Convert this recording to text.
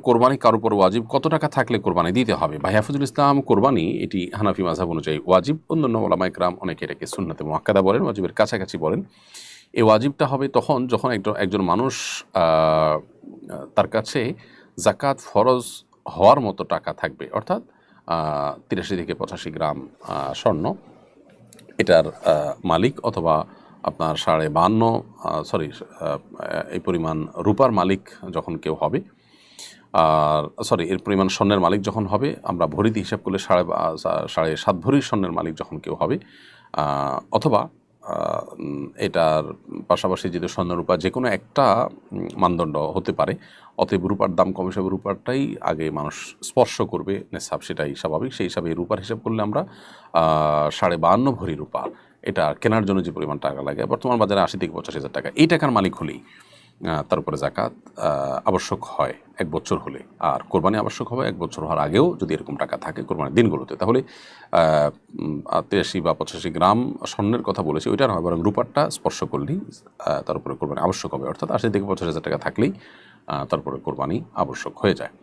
কোরবানি কার উপর ওয়াজিব, কত টাকা থাকলে কোরবানি দিতে হবে? ভাই হাফিজুল ইসলাম, কোরবানি এটি হানাফি মাযহাব অনুযায়ী ওয়াজিব। অন্যান্য উলামা ইকরাম অনেকে এটাকে সুন্নাতে মুআক্কাদা বলেন, ওয়াজিবের কাছাকাছি বলেন। এই ওয়াজিবটা হবে তখন যখন একজন মানুষ তার কাছে জাকাত ফরজ হওয়ার মতো টাকা থাকবে, অর্থাৎ 83 থেকে 85 গ্রাম স্বর্ণ এটার মালিক, অথবা আপনার 52 এই পরিমাণ রূপার মালিক যখন কেউ হবে, আর এর পরিমাণ স্বর্ণের মালিক যখন হবে, আমরা ভরিতে হিসাব করলে 7.5 ভরি স্বর্ণের মালিক যখন কেউ হবে, অথবা এটার পাশাপাশি যদি স্বর্ণ রূপা যে কোনো একটা মানদণ্ড হতে পারে, অতএব রূপার দাম কম হিসাবে রূপারটাই আগে মানুষ স্পর্শ করবে নেশাব, সেটাই স্বাভাবিক। সেই হিসাবে রূপার হিসাব করলে আমরা 52.5 ভরি রূপা, এটা কেনার জন্য যে পরিমাণ টাকা লাগে বর্তমান বাজারে 80 থেকে 85 হাজার টাকা, এই টাকার মালিক হলেই তার উপরে জাকাত আবশ্যক হয় 1 বছর হলে। আর কোরবানি আবশ্যক হবে 1 বছর হওয়ার আগেও যদি এরকম টাকা থাকে কোরবানির দিনগুলোতে। তাহলে 83 বা 85 গ্রাম স্বর্ণের কথা বলেছি, ওইটা নয়, বরং রূপারটা স্পর্শ করলেই তার উপরে কোরবানি আবশ্যক হবে, অর্থাৎ 80 থেকে 85 হাজার টাকা থাকলেই তারপরে কোরবানি আবশ্যক হয়ে যায়।